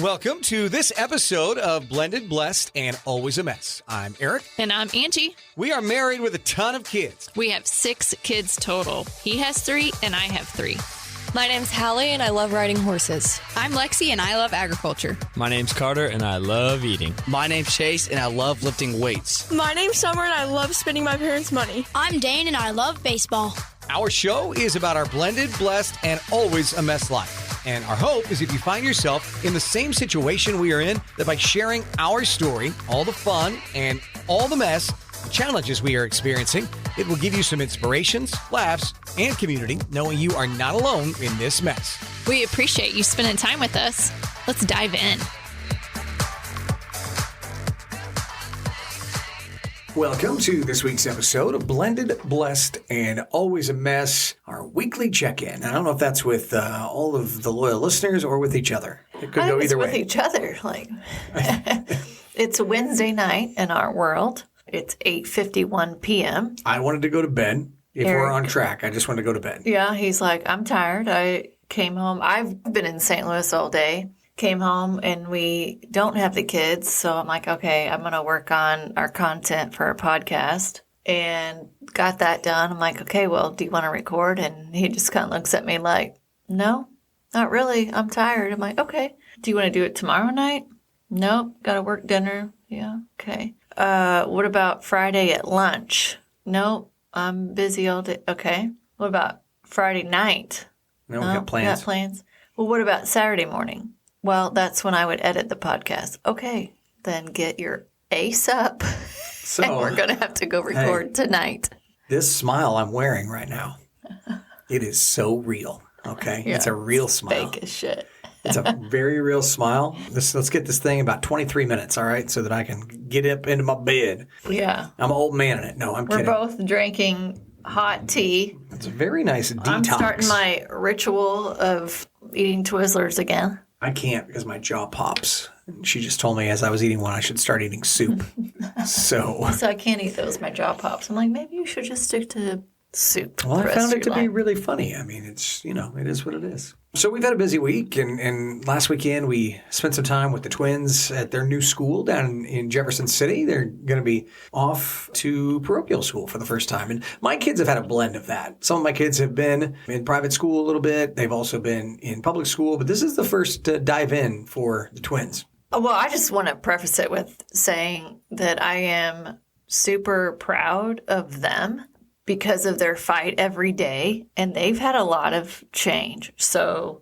Welcome to this episode of Blended, Blessed, and Always a Mess. I'm Aric. And I'm Angie. We are married with a ton of kids. We have 6 kids total. He has 3 and I have 3. My name's Hallie and I love riding horses. I'm Lexi and I love agriculture. My name's Carter and I love eating. My name's Chase and I love lifting weights. My name's Summer and I love spending my parents' money. I'm Dane and I love baseball. Our show is about our blended, blessed, and always a mess life. And our hope is if you find yourself in the same situation we are in, that by sharing our story, all the fun and all the mess, the challenges we are experiencing, it will give you some inspirations, laughs, and community, knowing you are not alone in this mess. We appreciate you spending time with us. Let's dive in. Welcome to this week's episode of Blended, Blessed, and Always a Mess, our weekly check-in. I don't know if that's with all of the loyal listeners or with each other. It could go either way. With each other. It's a Wednesday night in our world. It's 8:51 p.m. I wanted to go to bed. If we're on track, I just wanted to go to bed. Yeah, he's like, I'm tired. I came home. I've been in St. Louis all day. Came home and we don't have the kids. So I'm like, okay, I'm going to work on our content for our podcast. And got that done. I'm like, okay, well, do you want to record? And he just kind of looks at me like, no, not really. I'm tired. I'm like, okay. Do you want to do it tomorrow night? Nope. Got to work dinner. Yeah. Okay. What about Friday at lunch? Nope. I'm busy all day. Okay. What about Friday night? No, we got plans. Got plans. Well, what about Saturday morning? Well, that's when I would edit the podcast. Okay, then get your ace up. So, and we're going to have to go record tonight. This smile I'm wearing right now, it is so real, okay? Yeah, it's a real smile. Fake as shit. It's a very real smile. Let's get this thing about 23 minutes, all right, so that I can get up into my bed. Yeah. I'm an old man in it. No, I'm kidding. We're both drinking hot tea. It's a very nice detox. I'm starting my ritual of eating Twizzlers again. I can't because my jaw pops. She just told me as I was eating one, I should start eating soup. So I can't eat those. My jaw pops. I'm like, maybe you should just stick to soup. Well, I found it to be really funny. I mean, it's, it is what it is. So we've had a busy week, and last weekend we spent some time with the twins at their new school down in Jefferson City. They're going to be off to parochial school for the first time. And my kids have had a blend of that. Some of my kids have been in private school a little bit. They've also been in public school. But this is the first dive in for the twins. Well, I just want to preface it with saying that I am super proud of them because of their fight every day, and they've had a lot of change. So,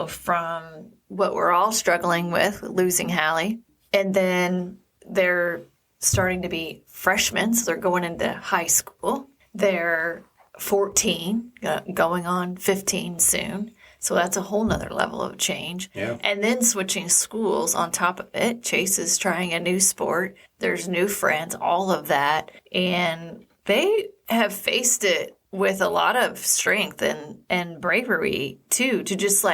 from what we're all struggling with, losing Hallie, and then they're starting to be freshmen, so they're going into high school. They're 14, going on 15 soon. So that's a whole nother level of change. Yeah. And then switching schools on top of it. Chase is trying a new sport. There's new friends, all of that. And they have faced it with a lot of strength and bravery, too, to just,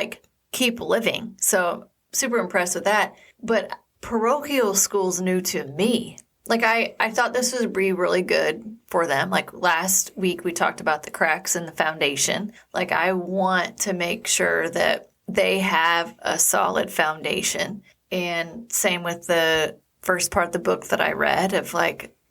keep living. So super impressed with that. But parochial school's new to me. I thought this would be really good for them. Last week, we talked about the cracks in the foundation. I want to make sure that they have a solid foundation. And same with the first part of the book that I read of,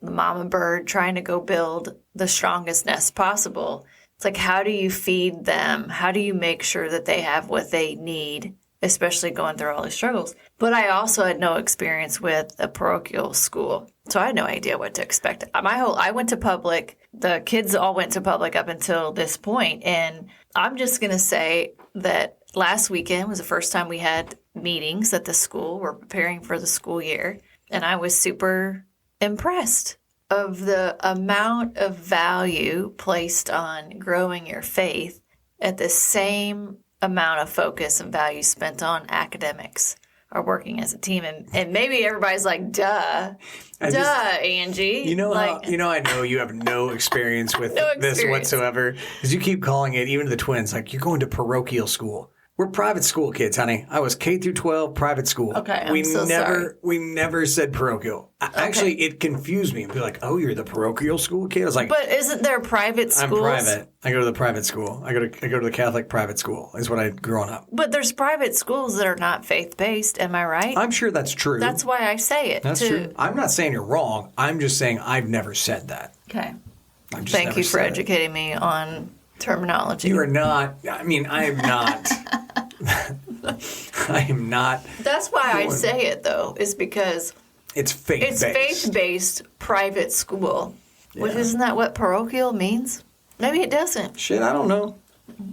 the mama bird trying to go build the strongest nest possible. It's how do you feed them? How do you make sure that they have what they need, especially going through all these struggles? But I also had no experience with a parochial school, so I had no idea what to expect. I went to public. The kids all went to public up until this point, and I'm just going to say that last weekend was the first time we had meetings at the school. We're preparing for the school year, and I was super impressed of the amount of value placed on growing your faith at the same amount of focus and value spent on academics or working as a team. And maybe everybody's like, duh, Angie. I know you have no experience with this whatsoever, because you keep calling it, even to the twins, you're going to parochial school. We're private school kids, honey. I was K through 12 private school. Okay, I'm so sorry. We never said parochial. Actually, it confused me. Be like, oh, you're the parochial school kid? I was like, But isn't there private schools? I'm private. I go to the private school. I go to the Catholic private school. Is what I growing up. But there's private schools that are not faith-based. Am I right? I'm sure that's true. That's why I say it. That's true. I'm not saying you're wrong. I'm just saying I've never said that. Okay. I've just Thank never you for said it. educating me on terminology. You are not. I mean, I am not. I am not. That's why I say it, though, is because It's faith-based. it's faith-based private school. Which isn't that what parochial means? Maybe it doesn't. Shit, I don't know.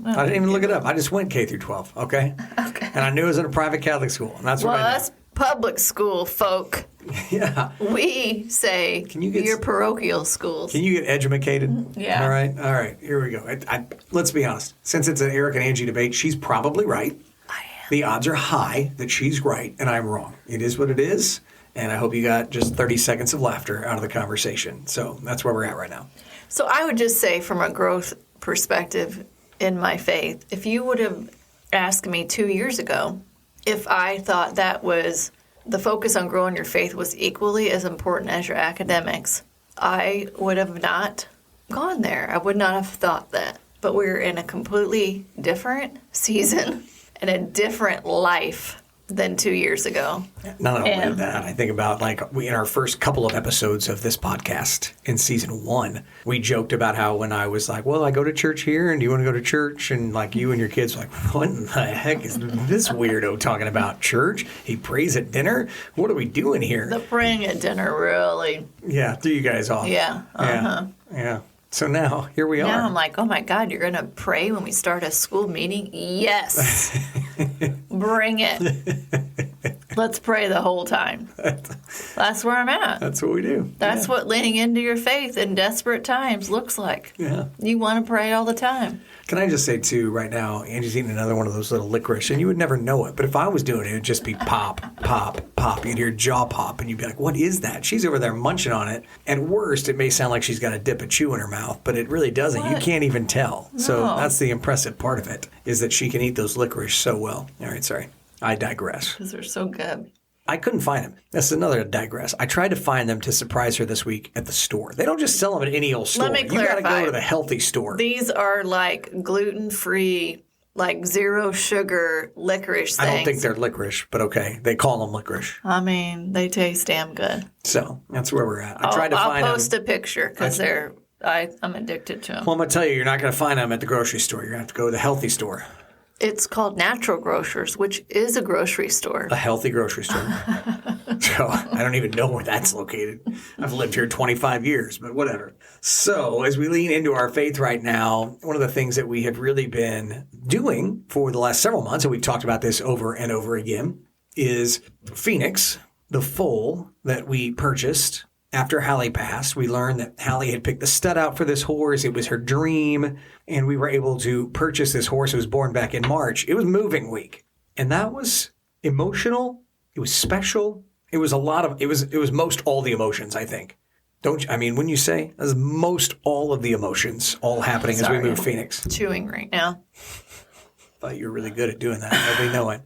I didn't even look it up. I just went K through 12, okay? Okay. And I knew it was in a private Catholic school. And that's Well, what I us public school folk, Yeah. we say you get your parochial schools. Can you get edumacated? Yeah. All right. Here we go. Let's be honest. Since it's an Aric and Angie debate, she's probably right. I am. The odds are high that she's right and I'm wrong. It is what it is. And I hope you got just 30 seconds of laughter out of the conversation. So that's where we're at right now. So I would just say, from a growth perspective in my faith, if you would have asked me 2 years ago if I thought that was the focus on growing your faith was equally as important as your academics, I would have not gone there. I would not have thought that. But we're in a completely different season and a different life than 2 years ago. Not only that, I think about in our first couple of episodes of this podcast in season 1, we joked about how when I was like, well, I go to church here and do you want to go to church? And you and your kids were like, what in the heck is this weirdo talking about church? He prays at dinner? What are we doing here? The praying at dinner really. Yeah, threw you guys off. Yeah. Yeah. So now, here we are. Now I'm like, oh my God, you're going to pray when we start a school meeting? Yes. Bring it. Let's pray the whole time. That's where I'm at. That's what we do. That's what leaning into your faith in desperate times looks like. Yeah. You want to pray all the time. Can I just say, too, right now, Angie's eating another one of those little licorice, and you would never know it. But if I was doing it, it would just be pop, pop, pop. You'd hear jaw pop, and you'd be like, what is that? She's over there munching on it. At worst, it may sound like she's got a dip of chew in her mouth, but it really doesn't. What? You can't even tell. No. So that's the impressive part of it, is that she can eat those licorice so well. All right, sorry. I digress. Because they're so good. I couldn't find them. That's another digress. I tried to find them to surprise her this week at the store. They don't just sell them at any old store. Let me You got to clarify. go to the healthy store. These are like gluten-free, like zero sugar licorice things. I don't think they're licorice, but okay. They call them licorice. I mean, they taste damn good. So that's where we're at. I tried to find I'll post them. a picture because I'm addicted to them. Well, I'm going to tell you, you're not going to find them at the grocery store. You're going to have to go to the healthy store. It's called Natural Grocers, which is a grocery store. A healthy grocery store. So I don't even know where that's located. I've lived here 25 years, but whatever. So as we lean into our faith right now, one of the things that we have really been doing for the last several months, and we've talked about this over and over again, is Phoenix, the foal that we purchased after Hallie passed. We learned that Hallie had picked the stud out for this horse. It was her dream, and we were able to purchase this horse. It was born back in March. It was moving week, and that was emotional. It was special. It was a lot of, it was most all the emotions, I think. Don't you? I mean, when you say, it was most all of the emotions all happening as we moved Phoenix. Chewing right now. Thought you were really good at doing that. Nobody know it.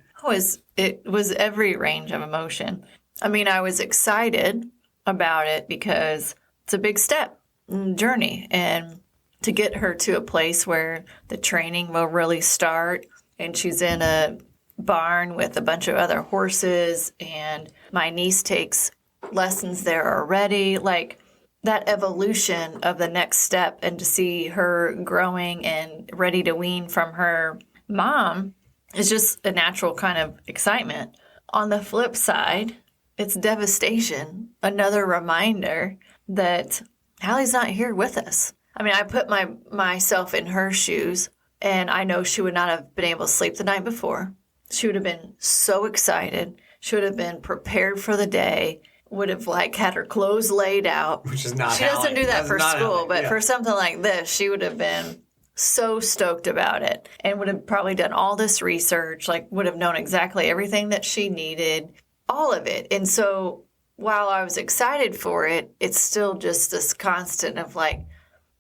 It was every range of emotion. I mean, I was excited about it because it's a big step in the journey, and to get her to a place where the training will really start, and she's in a barn with a bunch of other horses, and my niece takes lessons there already, like that evolution of the next step, and to see her growing and ready to wean from her mom is just a natural kind of excitement. On the flip side, it's devastation. Another reminder that Hallie's not here with us. I mean, I put myself in her shoes, and I know she would not have been able to sleep the night before. She would have been so excited. She would have been prepared for the day, would have had her clothes laid out. Which is not She Hallie. doesn't do that That's for not school, Hallie. but Yeah. for something like this, she would have been so stoked about it and would have probably done all this research, would have known exactly everything that she needed, all of it. And so while I was excited for it, it's still just this constant of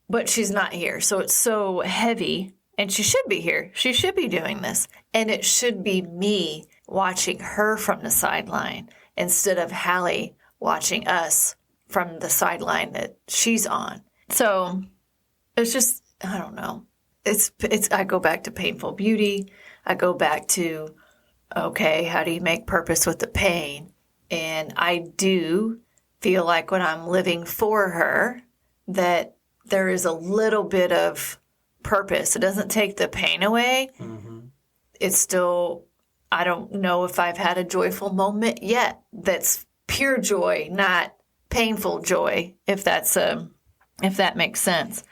but she's not here. So it's so heavy And she should be here. She should be doing this. And it should be me watching her from the sideline instead of Hallie watching us from the sideline that she's on. So it's just, I don't know. I go back to painful beauty. I go back to, okay, how do you make purpose with the pain? And I do feel like when I'm living for her, that there is a little bit of purpose. It doesn't take the pain away. Mm-hmm. It's still, I don't know if I've had a joyful moment yet that's pure joy, not painful joy, if that makes sense.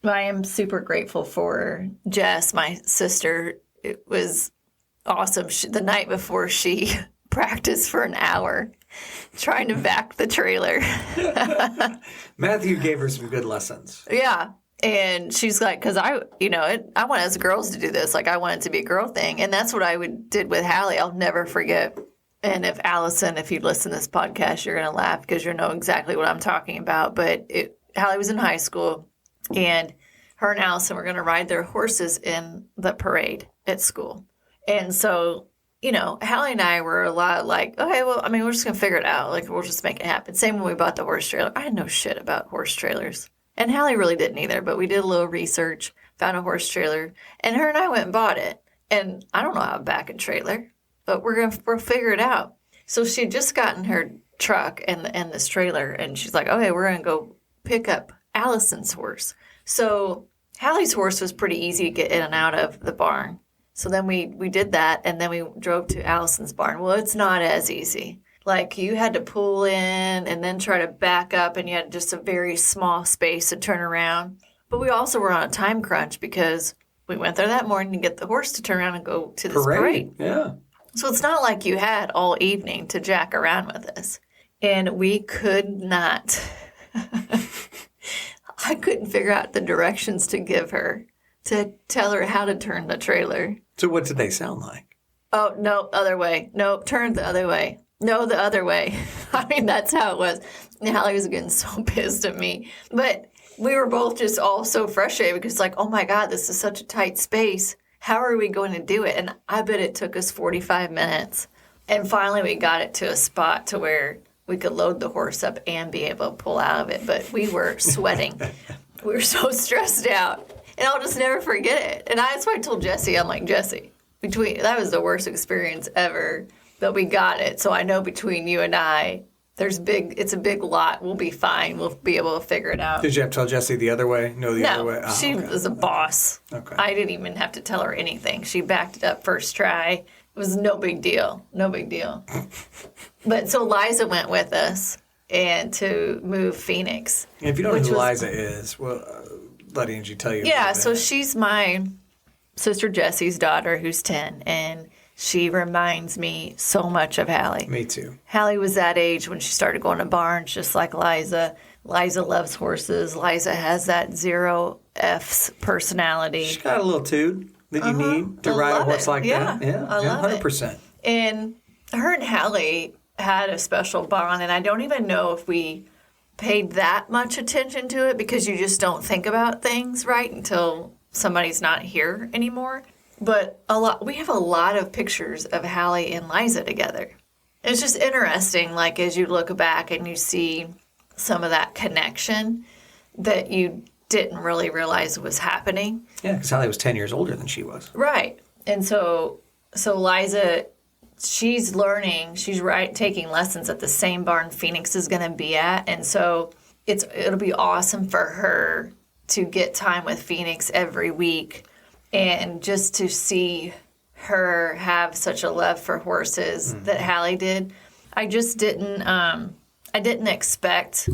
I am super grateful for Jess, my sister. It was awesome. The night before, she practiced for an hour trying to back the trailer. Matthew gave her some good lessons. Yeah. And she's like, because I want us girls to do this. Like, I want it to be a girl thing. And that's what I did with Hallie. I'll never forget. And if Allison, if you listen to this podcast, you're going to laugh because you know exactly what I'm talking about. But Hallie was in high school, and her and Allison were going to ride their horses in the parade at school. And so, Hallie and I were a lot like, okay, well, I mean, we're just going to figure it out. Like, we'll just make it happen. Same when we bought the horse trailer. I had no shit about horse trailers. And Hallie really didn't either, but we did a little research, found a horse trailer, and her and I went and bought it. And I don't know how to back a trailer, but we'll figure it out. So she had just gotten her truck and this trailer, and she's like, okay, we're going to go pick up Allison's horse. So Hallie's horse was pretty easy to get in and out of the barn. So then we did that, and then we drove to Allison's barn. Well, it's not as easy. Like, you had to pull in and then try to back up, and you had just a very small space to turn around. But we also were on a time crunch because we went there that morning to get the horse to turn around and go to this parade. Yeah. So it's not like you had all evening to jack around with us. And we could not. I couldn't figure out the directions to give her to tell her how to turn the trailer. So what did they sound like? Oh, no, other way. Nope, turn the other way. No, the other way. I mean, that's how it was. And Hallie was getting so pissed at me. But we were both just all so frustrated because, like, oh, my God, this is such a tight space. How are we going to do it? And I bet it took us 45 minutes. And finally, we got it to a spot to where we could load the horse up and be able to pull out of it. But we were sweating. We were so stressed out. And I'll just never forget it. And that's why I told Jesse, I'm like, Jesse, that was the worst experience ever. But we got it. So I know between you and I, it's a big lot. We'll be fine. We'll be able to figure it out. Did you have to tell Jessie the other way? No, the other way? No, she was a boss. Okay. I didn't even have to tell her anything. She backed it up first try. It was no big deal. No big deal. But so Liza went with us and to move Phoenix. And if you don't know who Liza is, well, let Angie tell you. Yeah, so she's my sister Jessie's daughter who's 10, and she reminds me so much of Hallie. Me too. Hallie was that age when she started going to barns, just like Liza. Liza loves horses. Liza has that 0 F's personality. She's got a little toot that you need to ride a horse like that. Yeah, I love 100%. it. And her and Hallie had a special bond, and I don't even know if we paid that much attention to it because you just don't think about things, right, until somebody's not here anymore. But we have a lot of pictures of Hallie and Liza together. It's just interesting, like, as you look back and you see some of that connection that you didn't really realize was happening. Yeah, because Hallie was 10 years older than she was. Right. And so Liza, she's learning, taking lessons at the same barn Phoenix is going to be at. And so it'll be awesome for her to get time with Phoenix every week. And just to see her have such a love for horses that Hallie did, I just didn't expect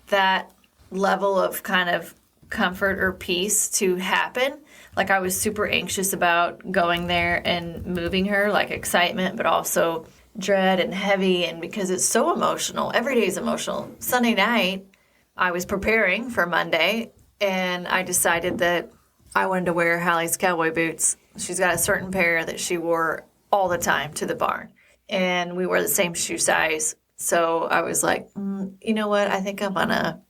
that level of kind of comfort or peace to happen. Like, I was super anxious about going there and moving her, like excitement, but also dread and heavy. And because it's so emotional, every day is emotional. Sunday night, I was preparing for Monday, and I decided that I wanted to wear Hallie's cowboy boots. She's got a certain pair that she wore all the time to the barn. And we wore the same shoe size. So I was like, you know what? I think I'm gonna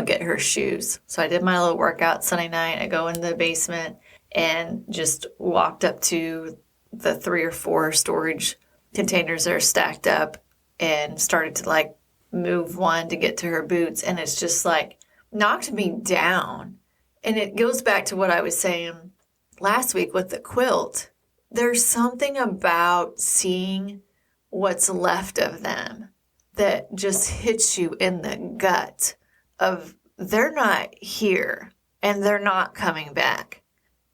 get her shoes. So I did my little workout Sunday night. I go into the basement and just walked up to the 3 or 4 storage containers that are stacked up and started to like move one to get to her boots. And it's just like knocked me down. And it goes back to what I was saying last week with the quilt. There's something about seeing what's left of them that just hits you in the gut of they're not here and they're not coming back.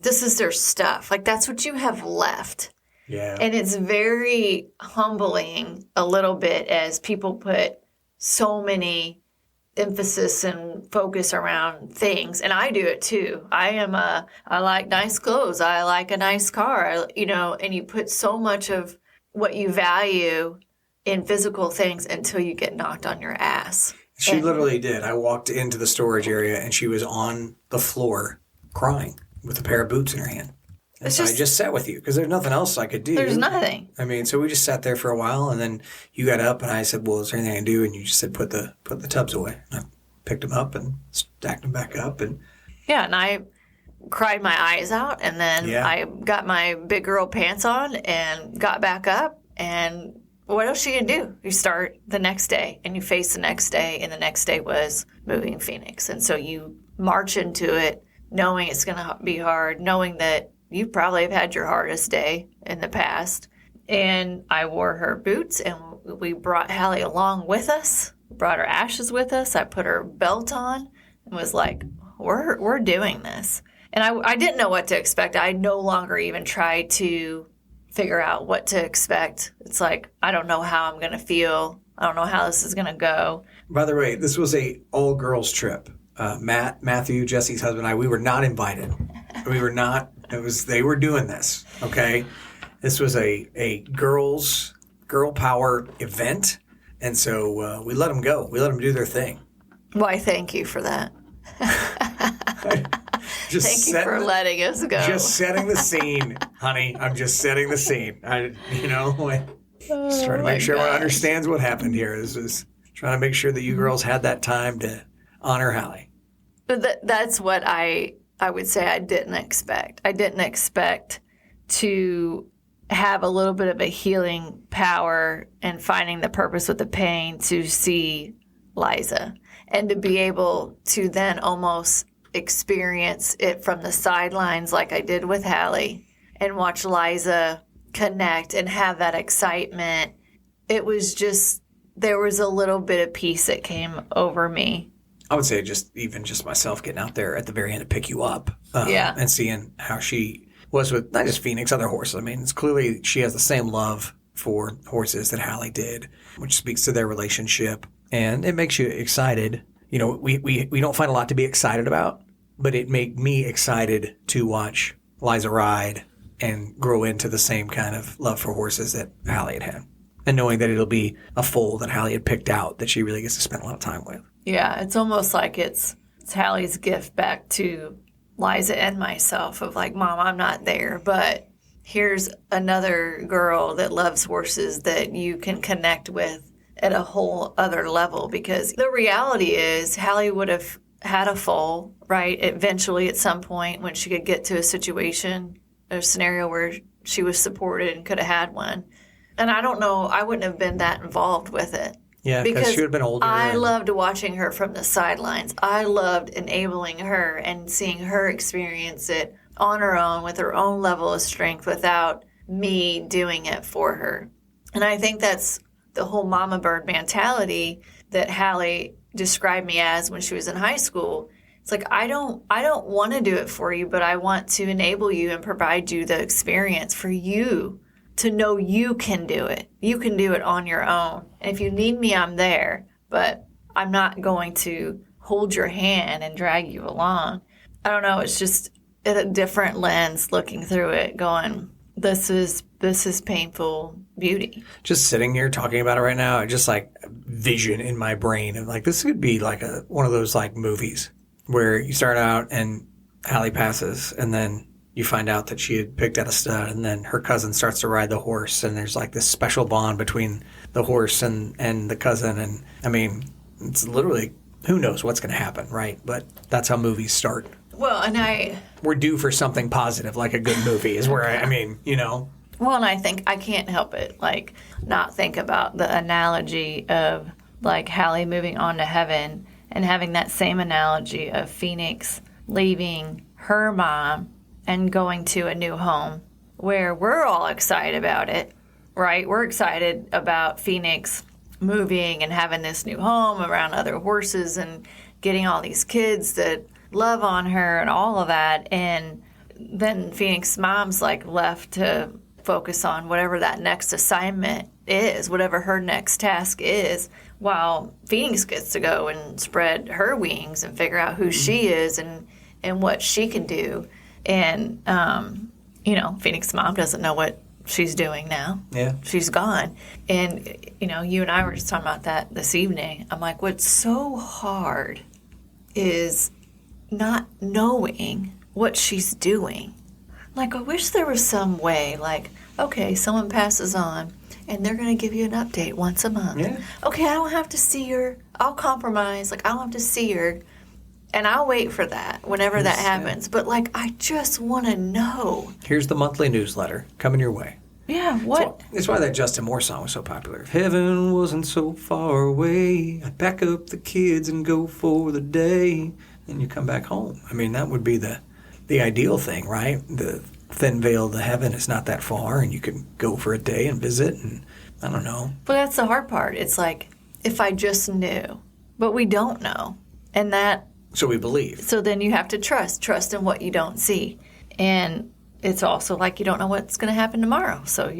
This is their stuff. Like, that's what you have left. Yeah. And it's very humbling a little bit as people put so many emphasis and focus around things. And I do it too. I like nice clothes. I like a nice car, and you put so much of what you value in physical things until you get knocked on your ass. She literally did. I walked into the storage area and she was on the floor crying with a pair of boots in her hand. And so I just sat with you because there's nothing else I could do. There's nothing. I mean, so we just sat there for a while and then you got up and I said, well, is there anything I can do? And you just said, put the tubs away. And I picked them up and stacked them back up. And I cried my eyes out and then I got my big girl pants on and got back up. And what else you gonna do? You start the next day and you face the next day, and the next day was moving Phoenix. And so you march into it knowing it's gonna be hard, knowing that you probably have had your hardest day in the past. And I wore her boots and we brought Hallie along with us, brought her ashes with us. I put her belt on and was like, we're doing this. And I didn't know what to expect. I no longer even tried to figure out what to expect. It's like, I don't know how I'm going to feel. I don't know how this is going to go. by the way, this was a all-girls trip. Matthew, Jesse's husband, and I, we were not invited. We were not. They were doing this, okay? This was a girl power event, and so we let them go. We let them do their thing. Why, thank you for that. Thank you for letting us go. Just setting the scene, honey. I'm just setting the scene. Just trying to make sure everyone understands what happened here. This is trying to make sure that you girls had that time to honor Hallie. But that's what I would say I didn't expect. I didn't expect to have a little bit of a healing power and finding the purpose with the pain to see Liza and to be able to then almost experience it from the sidelines like I did with Hallie and watch Liza connect and have that excitement. It was just, there was a little bit of peace that came over me. I would say just myself getting out there at the very end to pick you up and seeing how she was with not just Phoenix, other horses. I mean, it's clearly she has the same love for horses that Hallie did, which speaks to their relationship. And it makes you excited. You know, we don't find a lot to be excited about, but it made me excited to watch Liza ride and grow into the same kind of love for horses that Hallie had. And knowing that it'll be a foal that Hallie had picked out that she really gets to spend a lot of time with. Yeah, it's almost like it's Hallie's gift back to Liza and myself of like, Mom, I'm not there, but here's another girl that loves horses that you can connect with at a whole other level. Because the reality is Hallie would have had a foal, right, eventually at some point when she could get to a situation, a scenario where she was supported and could have had one. And I don't know, I wouldn't have been that involved with it. Yeah, because she would have been older. I loved watching her from the sidelines. I loved enabling her and seeing her experience it on her own with her own level of strength without me doing it for her. And I think that's the whole mama bird mentality that Hallie described me as when she was in high school. It's like, I don't want to do it for you, but I want to enable you and provide you the experience for you to know you can do it. You can do it on your own. And if you need me, I'm there. But I'm not going to hold your hand and drag you along. I don't know. It's just a different lens looking through it going, this is painful beauty. Just sitting here talking about it right now, I just like vision in my brain of like, this could be like one of those like movies where you start out and Hallie passes and then you find out that she had picked out a stud and then her cousin starts to ride the horse and there's like this special bond between the horse and the cousin. And I mean, it's literally, who knows what's going to happen, right? But that's how movies start. Well, and we're due for something positive, like a good movie, is where I mean, you know. Well, and I think I can't help it, like, not think about the analogy of, like, Hallie moving on to heaven and having that same analogy of Phoenix leaving her mom and going to a new home, where we're all excited about it, right? We're excited about Phoenix moving and having this new home around other horses and getting all these kids that love on her and all of that. And then Phoenix mom's, like, left to focus on whatever that next assignment is, whatever her next task is, while Phoenix gets to go and spread her wings and figure out who she is and what she can do. And, you know, Phoenix mom doesn't know what she's doing now. Yeah. She's gone. And, you know, you and I were just talking about that this evening. I'm like, what's so hard is not knowing what she's doing. Like, I wish there was some way, like, okay, someone passes on, and they're going to give you an update once a month. Yeah. Okay, I don't have to see her. I'll compromise. Like, I don't have to see her. And I'll wait for that whenever that happens. But, like, I just want to know. Here's the monthly newsletter coming your way. Yeah, what? That's why that Justin Moore song was so popular. If heaven wasn't so far away, I'd pack up the kids and go for the day. Then you come back home. I mean, that would be the ideal thing, right? The thin veil of the heaven is not that far, and you can go for a day and visit, and I don't know. But that's the hard part. It's like, if I just knew. But we don't know. And that... So we believe. So then you have to trust in what you don't see. And it's also like you don't know what's going to happen tomorrow. So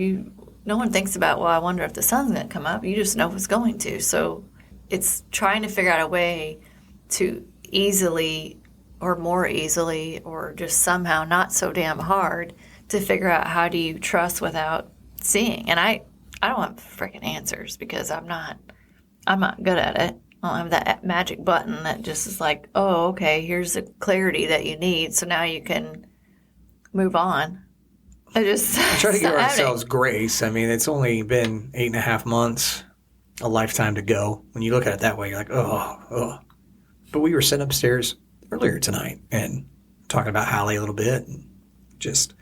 no one thinks about, well, I wonder if the sun's going to come up. You just know it's going to. So it's trying to figure out a way to easily or more easily or just somehow not so damn hard to figure out how do you trust without seeing. And I don't have freaking answers because I'm not good at it. I don't have that magic button that just is like, oh, okay, here's the clarity that you need, so now you can move on. I try to give ourselves grace. I mean, it's only been 8.5 months, a lifetime to go. When you look at it that way, you're like, oh. But we were sitting upstairs earlier tonight and talking about Hallie a little bit. And just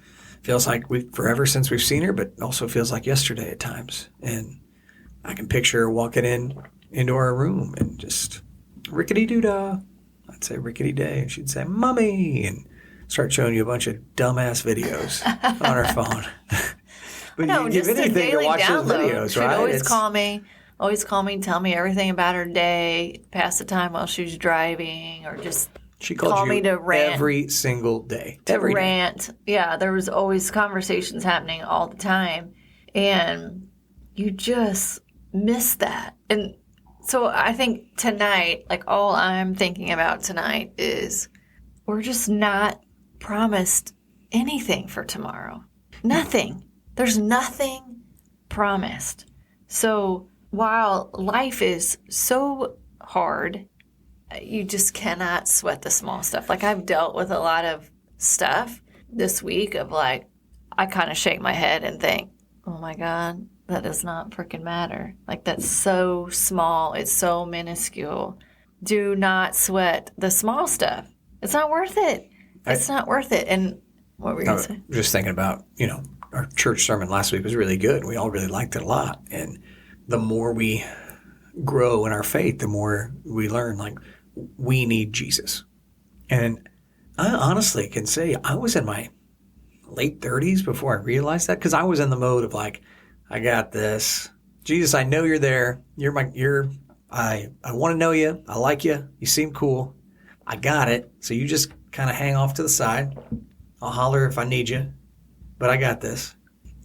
feels like forever since we've seen her, but also feels like yesterday at times. And I can picture her walking into our room and just rickety-doo-dah. I'd say rickety-day, and she'd say, Mommy, and start showing you a bunch of dumbass videos on her phone. But no, you give just anything a daily to watch download. those videos, She'd right? always call me and tell me everything about her day, pass the time while she was driving, or just she called call you me to rant. Every single day. Every rant. Day. Yeah, there was always conversations happening all the time. And you just miss that. And so I think tonight, like all I'm thinking about tonight is we're just not promised anything for tomorrow. Nothing. There's nothing promised. So while life is so hard, you just cannot sweat the small stuff. Like I've dealt with a lot of stuff this week of like, I kind of shake my head and think, oh my God, that does not freaking matter. Like that's so small. It's so minuscule. Do not sweat the small stuff. It's not worth it. It's not worth it. And what were you going to say? Just thinking about, our church sermon last week was really good. We all really liked it a lot. And the more we grow in our faith, the more we learn, like, we need Jesus. And I honestly can say I was in my late 30s before I realized that, because I was in the mode of like, I got this. Jesus, I know you're there. I want to know you. I like you. You seem cool. I got it. So you just kind of hang off to the side. I'll holler if I need you, but I got this.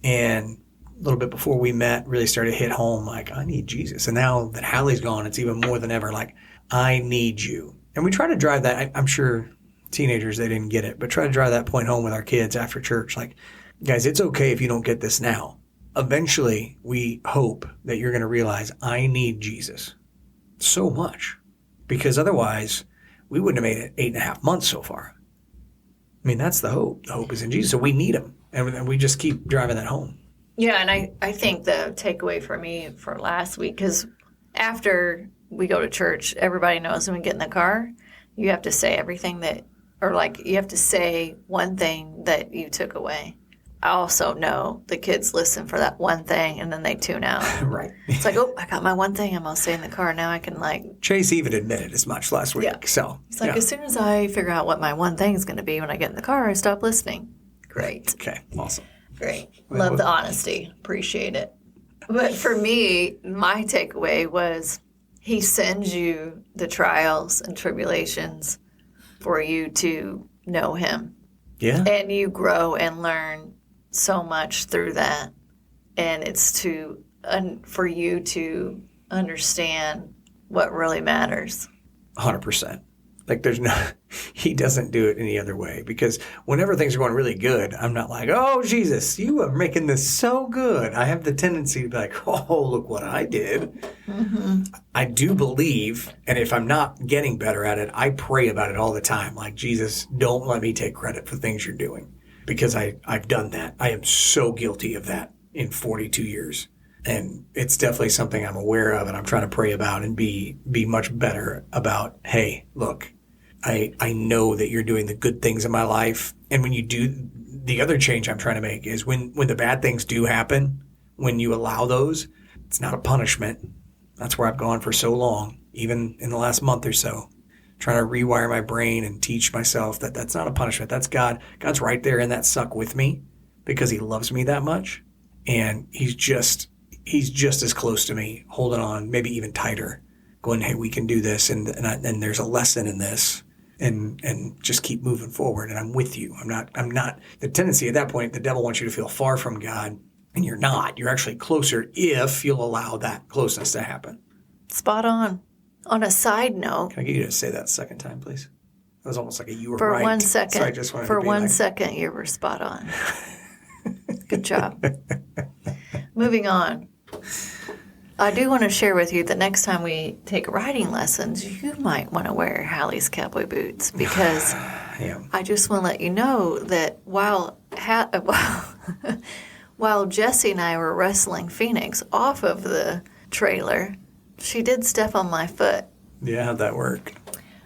And a little bit before we met, really started to hit home, like, I need Jesus. And now that Hallie's gone, it's even more than ever like, I need you. And we try to drive that. I'm sure teenagers, they didn't get it, but try to drive that point home with our kids after church. Like, guys, it's okay if you don't get this now. Eventually, we hope that you're going to realize I need Jesus so much, because otherwise we wouldn't have made it 8.5 months so far. I mean, that's the hope. The hope is in Jesus. So we need him. And we just keep driving that home. Yeah, and I think the takeaway for me for last week, because after we go to church, everybody knows when we get in the car, you have to say everything that or like you have to say one thing that you took away. I also know the kids listen for that one thing and then they tune out. Right. It's like, oh, I got my one thing I'm going to say in the car. Now I can like. Chase even admitted as much last week. Yeah. So It's like, as soon as I figure out what my one thing is going to be when I get in the car, I stop listening. Great. Okay. Awesome. Great. Love the honesty. Appreciate it. But for me, my takeaway was he sends you the trials and tribulations for you to know him. Yeah. And you grow and learn so much through that. And it's for you to understand what really matters. 100%. Like he doesn't do it any other way, because whenever things are going really good, I'm not like, oh, Jesus, you are making this so good. I have the tendency to be like, oh, look what I did. Mm-hmm. I do believe, and if I'm not getting better at it, I pray about it all the time. Like, Jesus, don't let me take credit for things you're doing, because I've done that. I am so guilty of that in 42 years. And it's definitely something I'm aware of, and I'm trying to pray about and be much better about, hey, look, I know that you're doing the good things in my life. And when you do, the other change I'm trying to make is when the bad things do happen, when you allow those, it's not a punishment. That's where I've gone for so long, even in the last month or so, trying to rewire my brain and teach myself that that's not a punishment. That's God. God's right there in that suck with me because he loves me that much. And he's just as close to me, holding on, maybe even tighter, going, hey, we can do this. And there's a lesson in this. And just keep moving forward. And I'm with you. I'm not, the tendency at that point, the devil wants you to feel far from God, and you're not. You're actually closer if you'll allow that closeness to happen. Spot on. On a side note. Can I get you to say that a second time, please? That was almost like you were for right. 1 second. So I just wanted for to be one like, second, you were spot on. Good job. Moving on. I do want to share with you that next time we take riding lessons, you might want to wear Hallie's cowboy boots, because I just want to let you know that while Jesse and I were wrestling Phoenix off of the trailer, she did step on my foot. Yeah, how'd that work?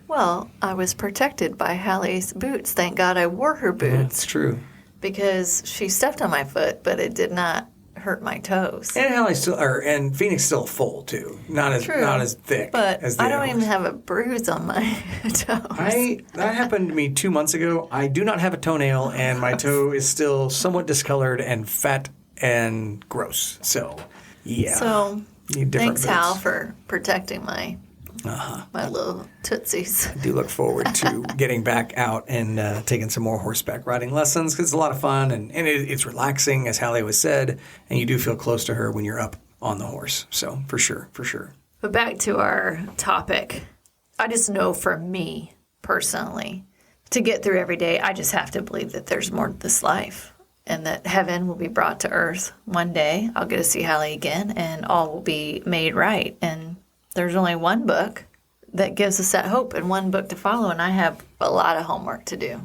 Well, I was protected by Hallie's boots. Thank God I wore her boots. That's true. Because she stepped on my foot, but it did not hurt my toes. And and Phoenix still full too. Not as thick. But as the I don't other even ones. have a bruise on my toes. That happened to me 2 months ago. I do not have a toenail, and my toe is still somewhat discolored and fat and gross. So, yeah. So, thanks, boots. Hal, for protecting my little tootsies. I do look forward to getting back out and taking some more horseback riding lessons, because it's a lot of fun and it's relaxing, as Hallie always said, and you do feel close to her when you're up on the horse. So for sure. But back to our topic. I just know for me personally, to get through every day, I just have to believe that there's more to this life and that heaven will be brought to earth one day. I'll get to see Hallie again and all will be made right. And there's only one book that gives us that hope and one book to follow, and I have a lot of homework to do.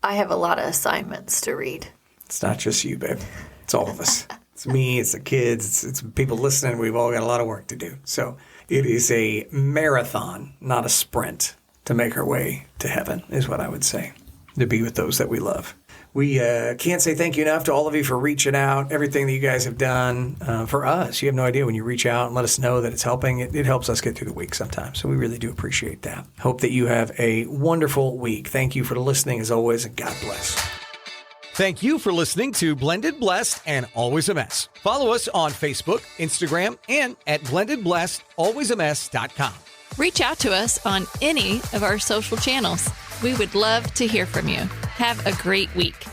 I have a lot of assignments to read. It's not just you, babe. It's all of us. It's me, it's the kids, it's people listening. We've all got a lot of work to do. So it is a marathon, not a sprint, to make our way to heaven, is what I would say, to be with those that we love. We can't say thank you enough to all of you for reaching out, everything that you guys have done for us. You have no idea when you reach out and let us know that it's helping. It helps us get through the week sometimes. So we really do appreciate that. Hope that you have a wonderful week. Thank you for listening as always, and God bless. Thank you for listening to Blended, Blessed, and Always a Mess. Follow us on Facebook, Instagram, and at blendedblessedalwaysamess.com. Reach out to us on any of our social channels. We would love to hear from you. Have a great week.